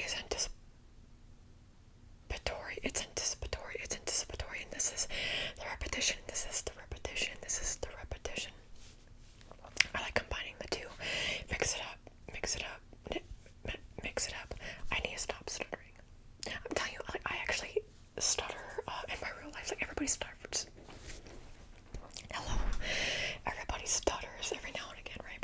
is anticipatory. It's anticipatory. It's anticipatory. And this is the repetition. This is the repetition. This is the repetition. I like combining the two. Mix it up. Mix it up. Mix it up. I need to stop stuttering. I'm telling you, like, I actually stutter in my real life. Like, everybody stutters. Hello. Everybody stutters every now and again, right?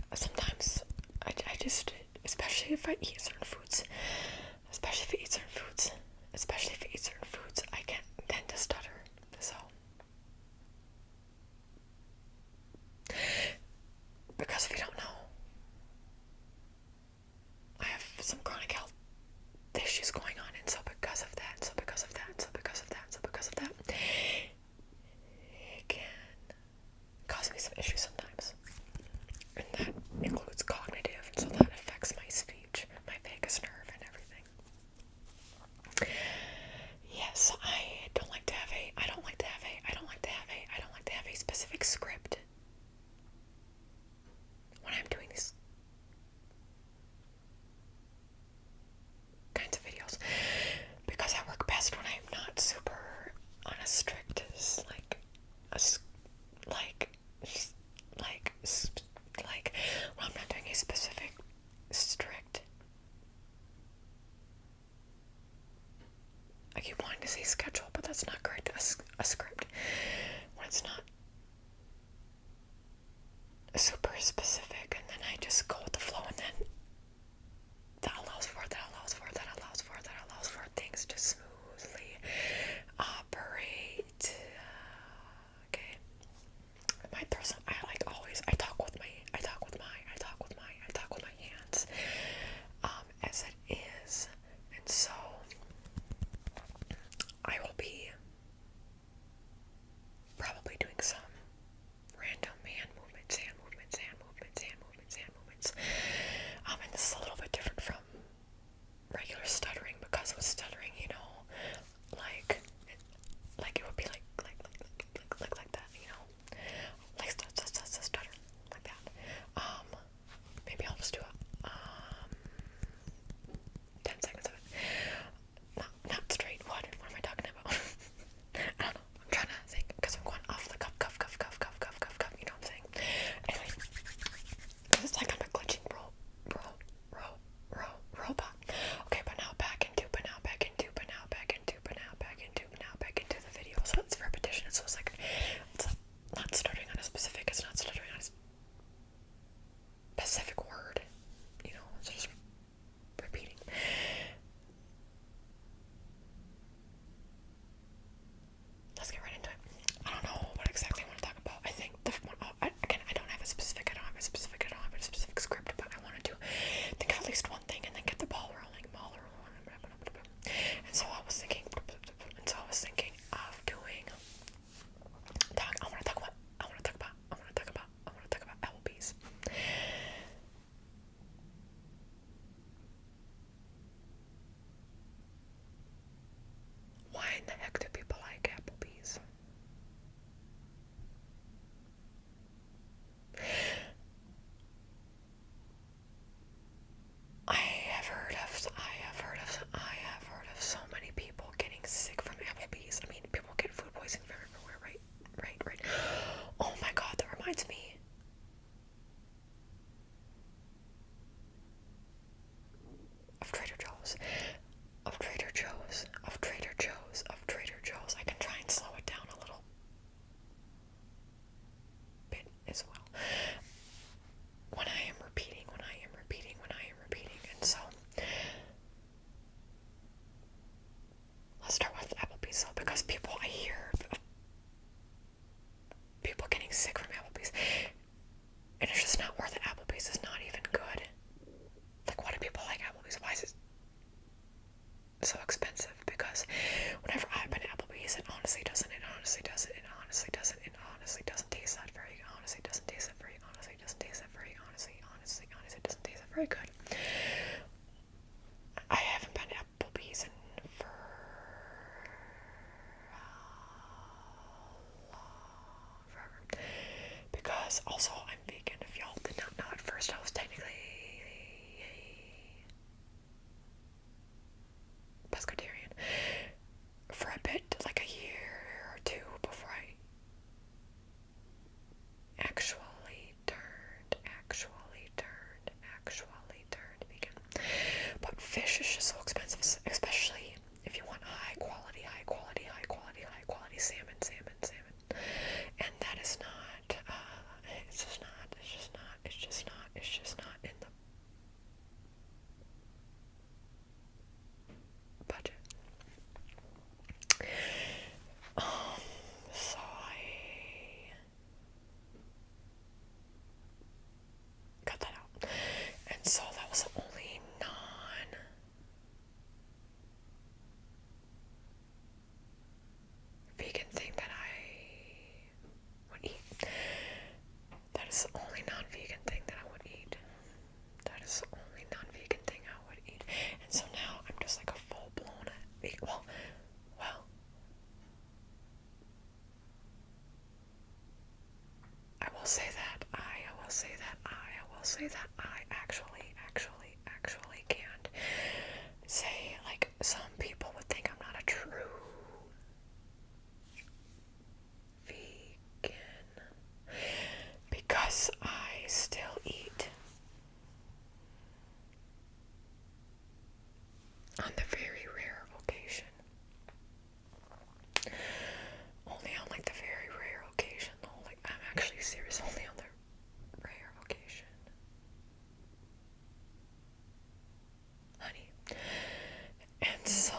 But sometimes I just, especially if I eat certain foods, I can tend to stutter. So, because if you don't know, I have some chronic health issues going on, and so because of that, it can cause me some issues sometimes. And that includes cognitive, and so that affects my speech, my vagus nerve, and everything. Yes, I don't like to have a specific script when I'm doing these kinds of videos, because I work best when I'm not super on a strict, when I'm not doing a specific strict, I keep wanting to say schedule, but that's not correct. A script, when it's not super specific, and then I just go with the flow, and then that allows for things to smoothly operate. Okay. My person, I talk with my hands, as it is, and so I will be probably doing some random hand movements, and this is a little bit different from regular stuttering, because with stuttering, like it would be like that, like stutter, like that. Maybe I'll just do 10 seconds of it. Not straight. What am I talking about? I don't know. I'm trying to think, because I'm going off the cuff, you know what I'm saying? Anyway, it's like I'm a glitching robot. Okay, but now back into the video. So it's repetition. So it's like, it's not stuttering on a specific, it's not stuttering on a specific word. It's just repeating. Let's get right into it. I don't know what exactly I want to talk about. I think I don't have a specific script, but I wanted to think of at least one thing and then get the ball rolling. And so I was thinking of doing. I want to talk about Applebee's. Why in the heck do people like Applebee's? I have heard of so many people getting sick from Applebee's. I mean, people get food poisoning from everywhere, right? Oh my God, that reminds me. Of Trader Joe's. I can try and slow it down a little bit as well. When I am repeating, and so let's start with Applebee's. So, because I hear people getting sick from Applebee's, and it's just not worth it. Applebee's is not even good. Like, why do people like Applebee's? Why is it so expensive? Because whenever I've been to Applebee's, it honestly doesn't taste that very very good. I haven't been to Applebee's in forever. Because also I'm vegan. If y'all did not know, at first I was technically say that I actually can't say, like, some people would think I'm not a true vegan because I still eat on the very rare occasion. Only on, like, the very rare occasion, though. Like, I'm actually serious, only on the rare occasion. Honey. And so,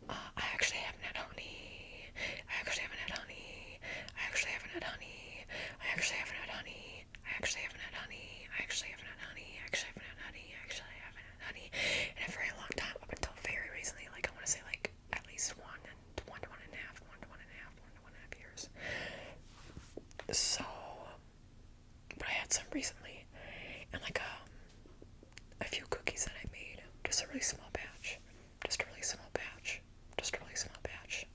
I actually haven't had honey. I actually haven't had honey. I actually haven't had honey. I actually haven't had honey. I actually haven't had honey. I actually haven't had honey. I actually haven't had honey. I actually haven't had honey in a very long time, up until very recently. Like, I want to say, like, at least one to one and a half years. So, but I had some recently, and like a few cookies that I made, just a really small batch, just a really small batch.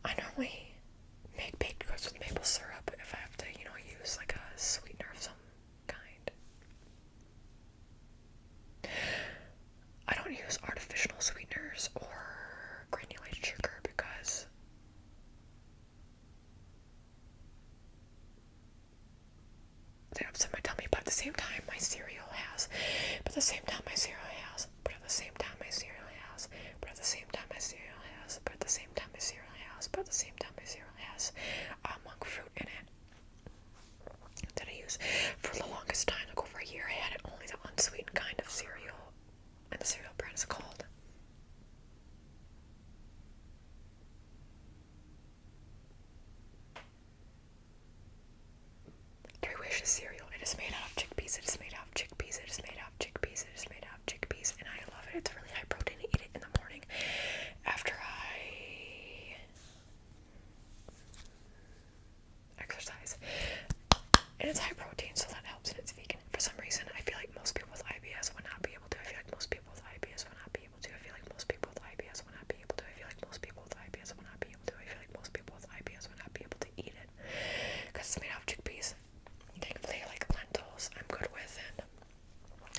I normally make baked goods with maple syrup if I have to, use like a sweetener of some kind. I don't use artificial sweeteners or granulated sugar because they upset my tummy, but at the same time my cereal has, monk fruit in it that I use for the longest time. Like over a year I had it only the unsweetened kind of cereal, and the cereal brand is called Three Wishes cereal. It is made out of chickpeas, and I love it. It's really high protein. I eat it in the morning after I exercise. And it's high protein, so that helps, and it's vegan. For some reason, I feel like most people with IBS would not be able to. I feel like most people with IBS would not be able to. Eat it because it's made out of chickpeas. Thankfully, like lentils, I'm good with, and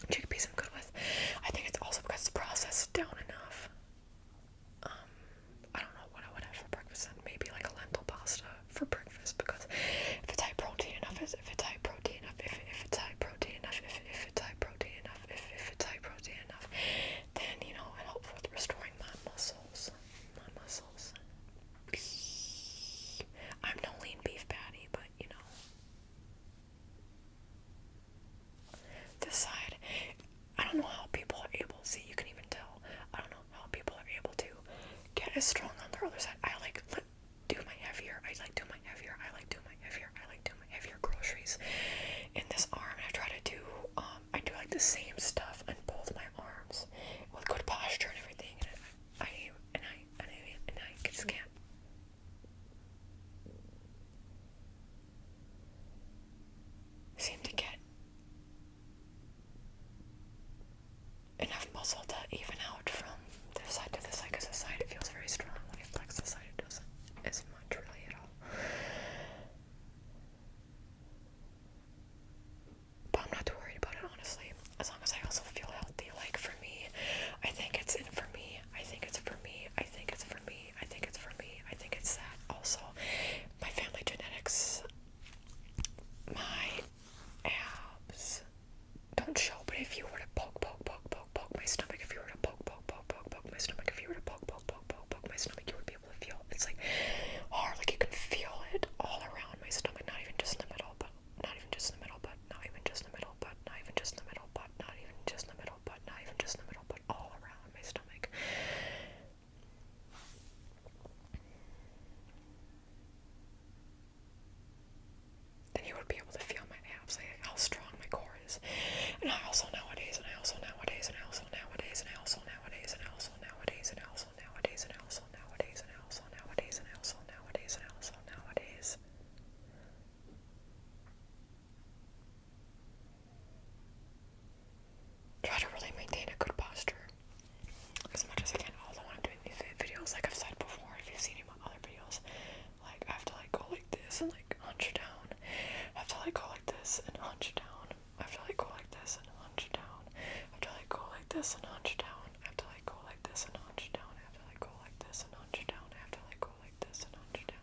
chickpeas I'm good with. I think it's also because it's processed down enough. I don't know what I would have for breakfast, and maybe like a lentil pasta for breakfast, because if it's high protein enough, then it helps with restoring my muscles. I'm no lean beef patty, but this side, I don't know how people are able, see, you can even tell, I don't know how people are able to get as strong on their other side. I like do my heavier groceries in this arm, and I try to do, I do like the same stuff on both my arms with good posture and everything, and I just can't. Seem to get enough muscle to even out from this side to this side, because this side it feels very strong. this and like hunch down. I have to like go like this and hunch down. I have to like go like this and hunch down. I have to like go like this and hunch down. I have to like go like this and hunch down. I have to like go like this and hunch down. I have to like go like this and hunch down.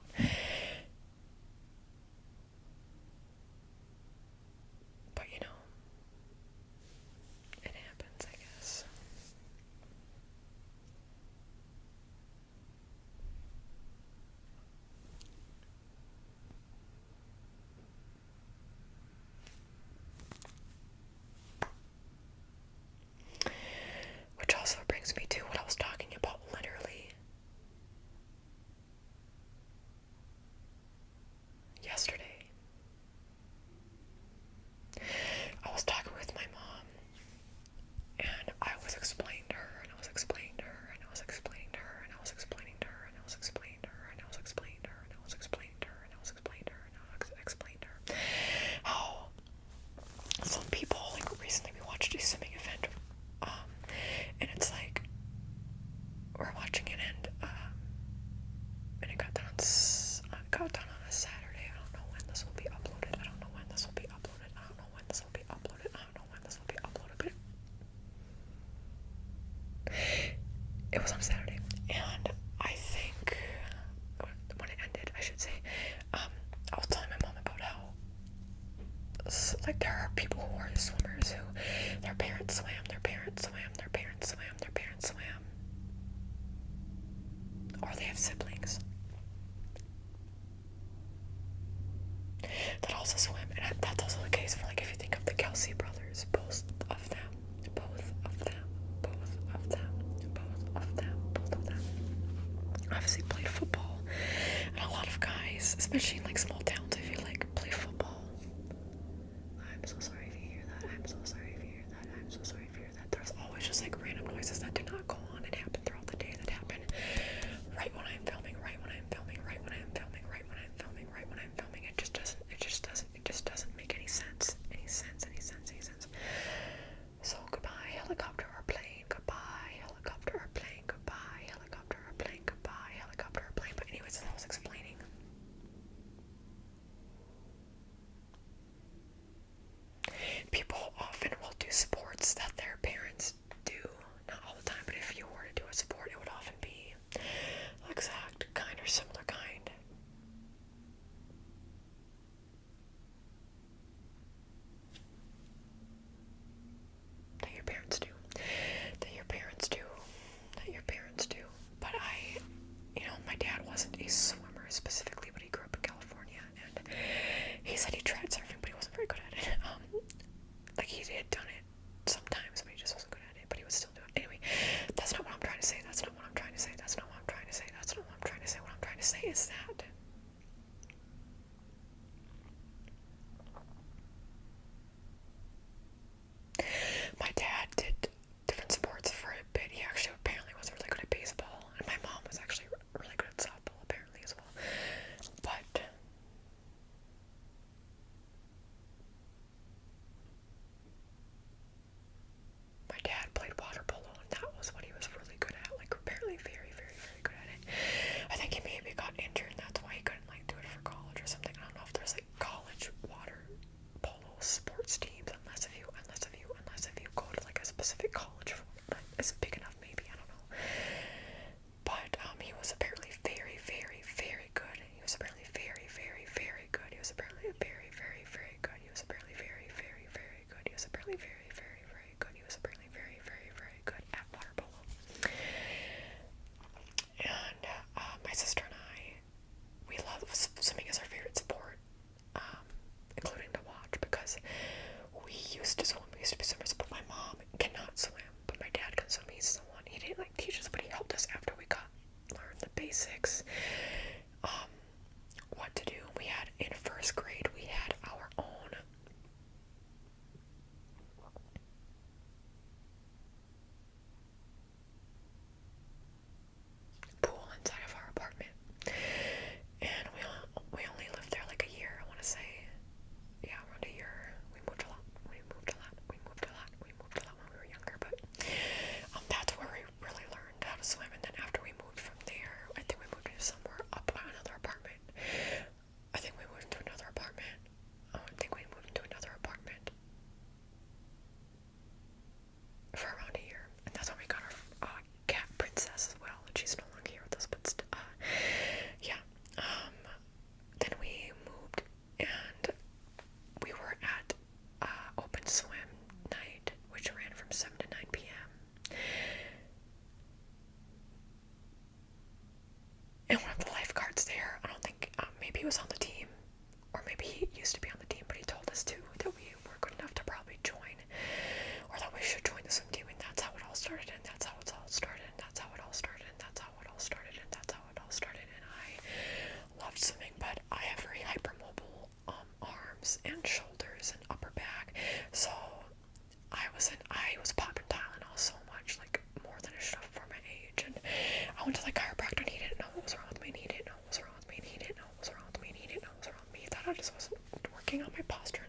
But you know, it happens, I guess. Which also brings me to what I was talking about literally yesterday. I was talking with my mom, and I was explaining to her, and I was explaining to her, and I was explaining to her, and I was explaining to her, and I was explaining to her, and I was explaining to her, and I was explaining to her, and I was explaining to her, and I was explaining to her how some people, like recently we watched a swimming event, and it's like we're watching it, and it got done on a Saturday. I don't know when this will be uploaded. I don't know when this will be uploaded. I don't know when this will be uploaded. I don't know when this will be uploaded. But it was on Saturday, and I think when it ended, I should say, I was telling my mom about how like there are people who are swimmers who their parents swam, their parents swam, their parents swam, their parents swam, or they have siblings that also swim, and that's also the case for, like, if you think of the Kelsey brothers, both of them obviously played football, and a lot of guys, especially in like small towns, I feel like, play football. I'm so sorry if you hear that. I'm so sorry if you hear that. I'm so sorry if you hear that. There's always just like random noises that do not go on and happen throughout the day, that happen right when I'm filming, right when I'm filming, right when I'm filming, right when I'm filming, right when I'm filming. It just doesn't make any sense. Any sense. So goodbye, helicopter or plane, goodbye, helicopter or plane, goodbye, helicopter or plane, goodbye, helicopter or plane. But anyways, as I was explaining, people often will do sports that their parents do. Not all the time, but if you were to do a sport, it would often be the exact kind or similar kind that your parents do. But my dad wasn't a swimmer specifically, but he grew up in California, and he said he tried surfing, but he wasn't very good at it. Like, he had done it sometimes, but he just wasn't good at it, but he was still doing it. Anyway, that's not what I'm trying to say. What I'm trying to say is that my dad did different sports for a bit. He actually apparently was really good at baseball, and my mom was actually really good at softball apparently as well. But my dad played water polo, and that was what he was really good at. Like, apparently very, very, very good at it. I think he maybe got injured, and that's why he couldn't like do it for college or something. I don't know if there's like college water polo sports teams, unless if you go to like a specific college for like, it's big enough, maybe, I don't know. But he was apparently very, very, very good. He was apparently very, very, very good. He was apparently very, very, very good. He was apparently very, very, very good. He was apparently very, very, very good. He was apparently very, very, very good at water polo. And my sister and I, we love swimming as our favorite sport, including to watch, because we used to swim. We used to be swimmers, but my mom cannot swim, but my dad can swim. He's the one. He didn't like teach us, but he helped us after we learned the basics. What to do. We had in first grade, we had our own was on the team, or maybe he used to be on the team, but he told us too that we were good enough to probably join, or that we should join the swim team, and that's how it all started, and that's how it all started, and that's how it all started, and that's how it all started, and that's how it all started. And I loved swimming, but I have very hypermobile arms and shoulders and upper back, so I was popping Tylenol so much, like more than I should have for my age. And I went to the chiropractor and he didn't know what was wrong with me, and he didn't know what was wrong with me, and he didn't know what was wrong with me, and he didn't know what was wrong with me. He thought I just wasn't working on my posture